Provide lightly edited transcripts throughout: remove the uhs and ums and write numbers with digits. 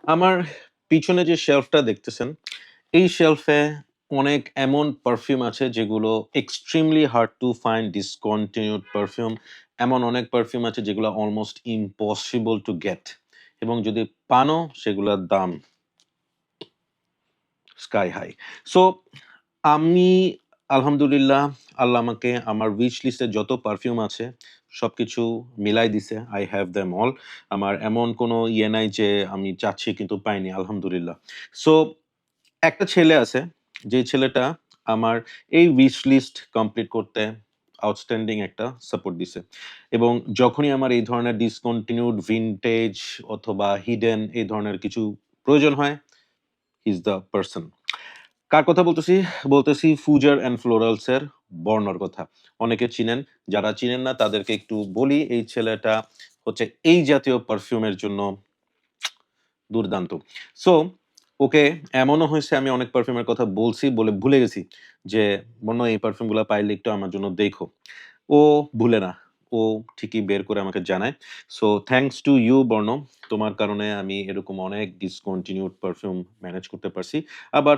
আমার পিছনে যে শেলফটা দেখতেছেন, এই শেলফে অনেক এমন পারফিউম আছে যেগুলো extremely hard to find discontinued perfume. এমন অনেক পারফিউম আছে যেগুলো অলমোস্ট ইম্পসিবল টু গেট এবং যদি পানও সেগুলোর দাম স্কাই হাই। সো আমি আলহামদুলিল্লাহ আল্লাহ আমাকে আমার উইশ লিস্টে যত পারফিউম আছে সবকিছু মিলাই দিছে। I have them all. আমার এমন কোনো ইয়ে নাই যে আমি চাচ্ছি কিন্তু পাইনি আলহামদুলিল্লাহ। সো একটা ছেলে আছে, যে ছেলেটা আমার এই উইশ লিস্ট কমপ্লিট করতে আউটস্ট্যান্ডিং একটা সাপোর্ট দিছে। এবং যখনই আমার এই ধরনের ডিসকন্টিনিউড ভিনটেজ অথবা হিডেন এই ধরনের কিছু প্রয়োজন হয়, হি ইজ দ্য পারসন। কার কথা বলতেছি? বলতেছি ফুজার অ্যান্ড ফ্লোরালস এর বর্ণর কথা। অনেকে চিনেন, যারা চিনেন না তাদেরকে একটু বলি, এই ছেলেটা হচ্ছে এই জাতীয় পারফিউমের জন্য দুর্দান্ত। সো ওকে এমনও হইছে আমি অনেক পারফিউমের কথা বলছি বলে ভুলে গেছি যে, "বর্ণ এই পারফিউমগুলা পাইলে একটু আমার জন্য দেইখো।" ও ভুলে না। ও ঠিকই বের করে আমাকে জানায়। সো থ্যাংকস টু ইউ বর্ণ। তোমার কারণে আমি এরকম অনেক ডিসকন্টিনিউড পারফিউম ম্যানেজ করতে পারছি। আবার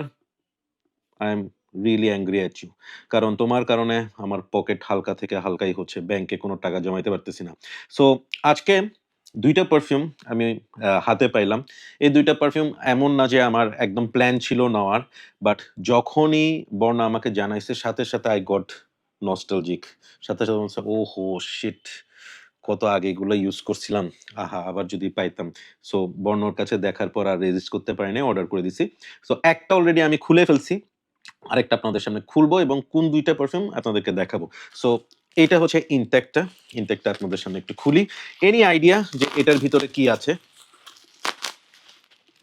I am really angry at you. কারণ তোমার কারণে আমার পকেট হালকা থেকে হালকাই হচ্ছে। ব্যাংকে কোনো টাকা জমাইতে পারতেছি না। সো আজকে ২ টা পারফিউম আমি হাতে পাইলাম। এই ২ টা পারফিউম এমন না যে আমার একদম প্ল্যান ছিল নেওয়ার। বাট যখনই বর্ণা আমাকে জানাইছে সাথে I গট নস্টালজিক। সাথে মনে হচ্ছে, ওহো শিট! কত আগে এগুলো ইউজ করছিলাম। আহা! আবার যদি পাইতাম। সো বর্ণর কাছে দেখার পর আর রেজিস্ট করতে পারি নাই। অর্ডার করে দিছি। সো একটা অলরেডি আমি খুলে ফেলছি। আরেকটা আপনাদের সামনে খুলবো এবং কোন ২ টা পারফিউম আপনাদেরকে দেখাবো। সো এইটা হচ্ছে ইনটেকটা। ইনটেকটা আপনাদের সামনে একটু খুলি। এনি আইডিয়া যে এটার ভিতরে কি আছে?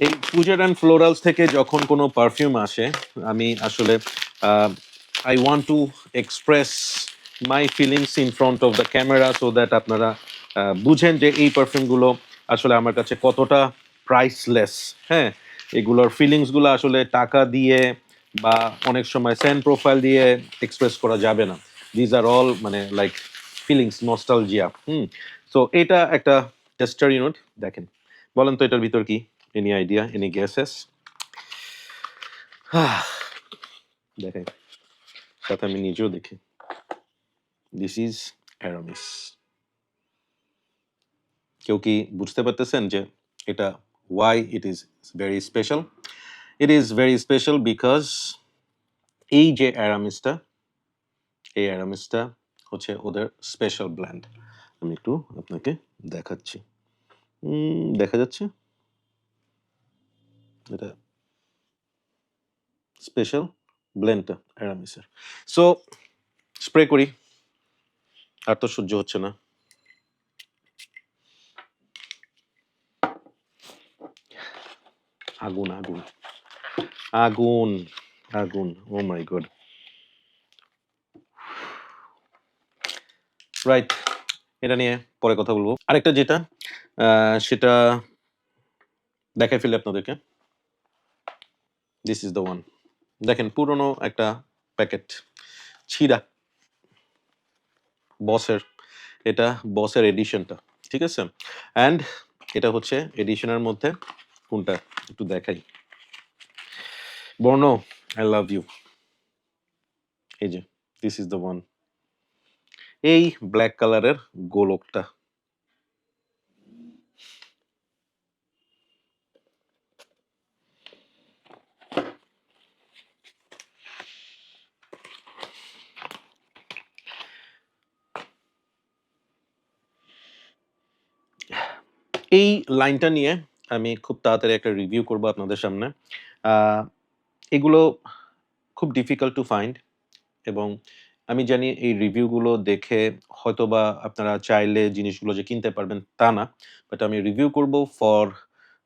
এই Puja and Florals থেকে যখন কোনো পারফিউম আসে, আমি আসলে আ I want to express my feelings in front of the camera so that আপনারা বুঝেন যে এই পারফিউমগুলো আসলে আমার কাছে কতটা প্রাইসলেস, হ্যাঁ? এগুলোর ফিলিংস গুলো আসলে টাকা দিয়ে বা অনেক সময় সেন্ট প্রোফাইল দিয়ে এক্সপ্রেস করা যাবে না। These are all মানে লাইক ফিলিংস, নস্টালজিয়া, হুম? সো এটা একটা টেস্টারি নোট দেখেন। বলেন তো এটার ভিতর কি? Any idea? Any guesses? দেখেন, সাথে আমি নিজেও দেখি। This is Aramis. কেউ কি বুঝতে পারতেছেন যে এটা why it is very special? It is very special because এই যে Aramis-টা, এই Aramis-টা হচ্ছে ওদের স্পেশাল ব্র্যান্ড। আমি একটু আপনাকে দেখাচ্ছি। দেখা যাচ্ছে? এটা স্পেশাল ব্লেন্ডটা Aramis-এর। সো স্প্রে করি। আর তো সহ্য হচ্ছে না। আগুন, আগুন। আগুন, আগুন। Oh my God! রাইট। এটা নিয়ে পরে কথা বলব। আরেকটা যেটা সেটা দেখাই ফেলি আপনাদেরকে। This is the one. দেখেন পুরনো একটা প্যাকেট। ছিঁড়া। বসের। এটা বসের এডিশনটা। ঠিক আছে? অ্যান্ড এটা হচ্ছে এডিশনের মধ্যে কোনটা? একটু দেখাই। বর্ণ, I love you. এই যে, this is the one. এই ব্লাক কালারের গোলকটা। এই লাইনটা নিয়ে আমি খুব তাড়াতাড়ি একটা রিভিউ করব আপনাদের সামনে। আ এগুলো খুব ডিফিকাল্ট টু ফাইন্ড এবং আমি জানি এই রিভিউগুলো দেখে হয়তোবা আপনারা চাইলে জিনিসগুলো যে কিনতে পারবেন তা না। বাট আমি রিভিউ করব ফর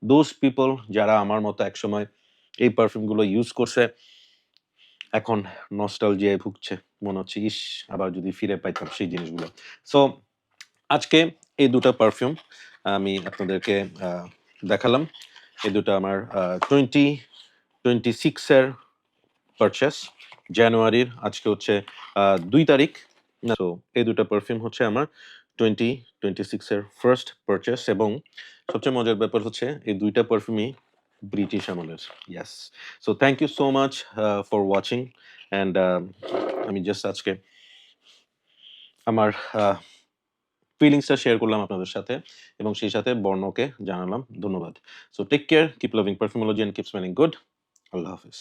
দোজ পিপল যারা আমার মতো একসময় এই পারফিউমগুলো ইউজ করছে। এখন নস্টালজিয়ায় ভুগছে। মনে হচ্ছে, ইস! আবার যদি ফিরে পাইতাম সেই জিনিসগুলো। সো আজকে এই ২ টা পারফিউম আমি আপনাদেরকে আ দেখালাম। এই ২ টা আমার 2026 এর পারচেজ। জানুয়ারির আজকে হচ্ছে ২ তারিখ। সো এই ২ টা পারফিউম হচ্ছে আমার 2026 এর ফার্স্ট পারচেজ এবং সবচেয়ে মজার ব্যাপার হচ্ছে এই ২ টা পারফিউমই ব্রিটিশ আমলের। Yes. So thank you so much for watching and আমি জাস্ট আজকে আমার ফিলিংসটা শেয়ার করলাম আপনাদের সাথে এবং সেই সাথে বর্ণকে জানালাম। ধন্যবাদ। So take care, keep loving perfumology and keep smelling good. আল্লাহ হাফেজ।